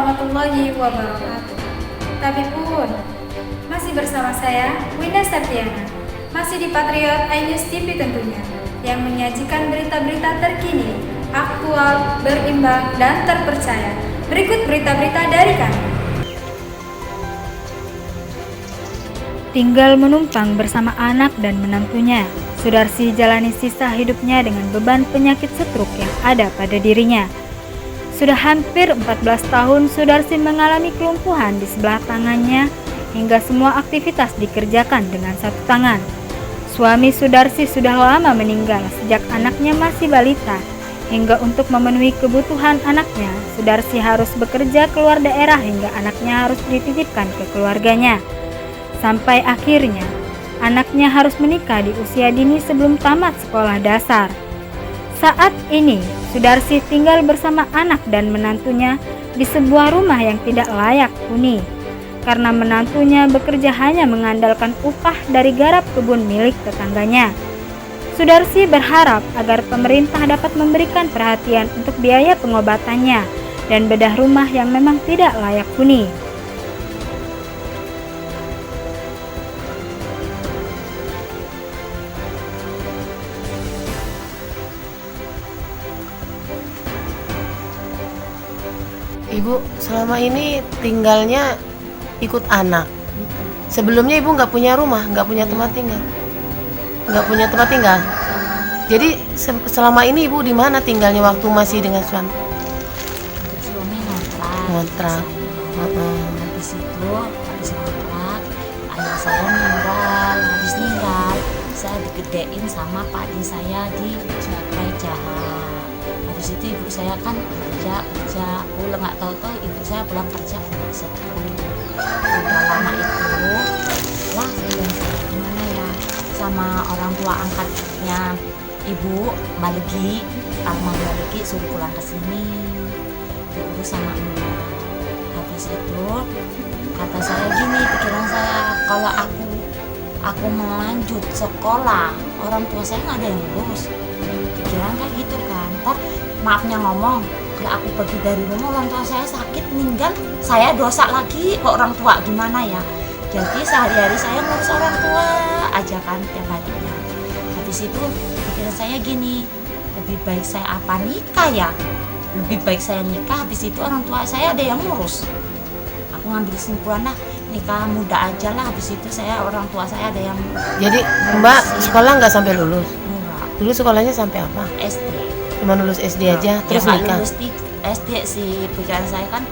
warahmatullahi wabarakatuh. Tapi pun, masih bersama saya, Winda Septiana. Masih di Patriot iNews TV tentunya, yang menyajikan berita-berita terkini, aktual, berimbang, dan terpercaya. Berikut berita-berita dari kami. Tinggal menumpang bersama anak dan menantunya, Sudarsi jalani sisa hidupnya dengan beban penyakit stroke yang ada pada dirinya. Sudah hampir 14 tahun Sudarsi mengalami kelumpuhan di sebelah tangannya hingga semua aktivitas dikerjakan dengan satu tangan. Suami Sudarsi sudah lama meninggal sejak anaknya masih balita. Hingga untuk memenuhi kebutuhan anaknya, Sudarsi harus bekerja keluar daerah hingga anaknya harus dititipkan ke keluarganya. Sampai akhirnya, anaknya harus menikah di usia dini sebelum tamat sekolah dasar. Saat ini, Sudarsi tinggal bersama anak dan menantunya di sebuah rumah yang tidak layak huni. Karena menantunya bekerja hanya mengandalkan upah dari garap kebun milik tetangganya. Sudarsi berharap agar pemerintah dapat memberikan perhatian untuk biaya pengobatannya dan bedah rumah yang memang tidak layak huni. Ibu selama ini tinggalnya ikut anak. Sebelumnya ibu nggak punya rumah, nggak punya tempat tinggal, Jadi selama ini ibu di mana tinggalnya waktu masih dengan suami? Suami Ngontrak. Habis ngontrak, ayah saya meninggal. Habis ninggal, saya digedein sama pak adi saya di Jahat. Habis itu ibu saya kan kerja pulang, nggak tahu ibu saya pulang kerja udah lama itu lah. Gimana ya, sama orang tua angkatnya ibu Balegi, almarhum Balegi suruh pulang ke sini diurus sama emak. Habis itu kata saya gini, pikiran saya, kalau aku mau lanjut sekolah, orang tua saya nggak ada yang ngurus. Pikiran kayak gitu kan, ntar maafnya ngomong, kalau aku pergi dari rumah orang tua saya sakit meninggal, saya dosa lagi ke orang tua, gimana ya. Jadi sehari-hari saya ngurus orang tua aja kan tiap harinya. Habis itu pikiran saya gini, lebih baik saya apa nikah ya, lebih baik saya nikah, habis itu orang tua saya ada yang ngurus. Aku ngambil kesimpulan lah, nikah muda aja lah, habis itu saya orang tua saya ada yang. Jadi mbak sekolah nggak sampai lulus? Enggak. Dulu sekolahnya sampai apa? SD. Cuma lulus SD aja, terus ya, nikah? lulus SD sih. Pikiran saya kan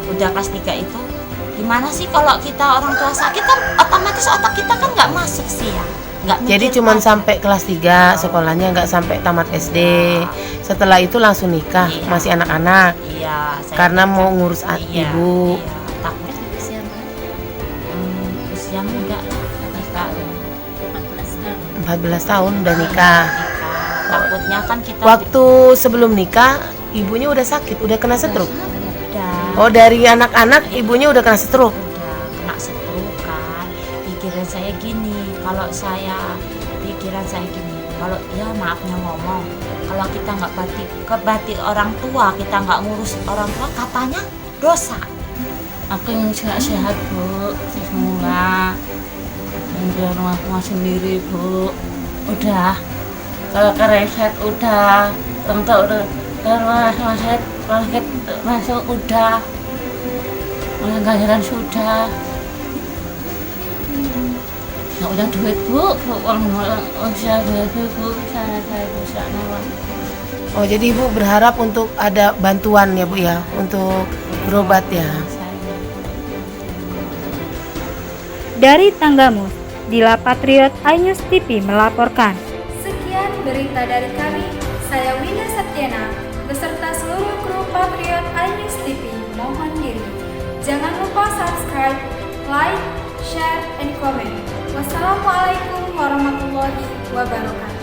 udah kelas 3 itu, gimana sih kalau kita orang tua sakit kan otomatis otak kita kan nggak masuk sih ya. Jadi cuma sampai kelas 3 sekolahnya, nggak sampai tamat SD. Setelah itu langsung nikah, Iya. masih anak-anak. Iya, saya Karena kerja. mau ngurus Iya, ibu. Iya, takut usia muda nikah 14 tahun udah nikah. Takutnya kan kita Waktu sebelum nikah, ibunya udah sakit, udah kena stroke. udah Oh, dari anak-anak ibunya udah kena stroke. kena stroke kan. Pikiran saya gini, kalau ya maafnya ngomong, kalau kita nggak bakti orang tua, kita nggak ngurus orang tua, katanya dosa. Aku yang sehat bu, semula yang di rumah sendiri bu, udah kalau kereset udah, orang tua udah masuk udah, penganggaran sudah, nggak punya duit bu, orang usia duit bu, saya bisa nolong. Oh, jadi ibu berharap untuk ada bantuan ya bu ya, untuk berobat ya. Dari Tanggamus, Dila Patriot iNews TV melaporkan. Sekian berita dari kami, saya Winda Septiana, beserta seluruh kru Patriot iNews TV mohon diri. Jangan lupa subscribe, like, share, and comment. Wassalamualaikum warahmatullahi wabarakatuh.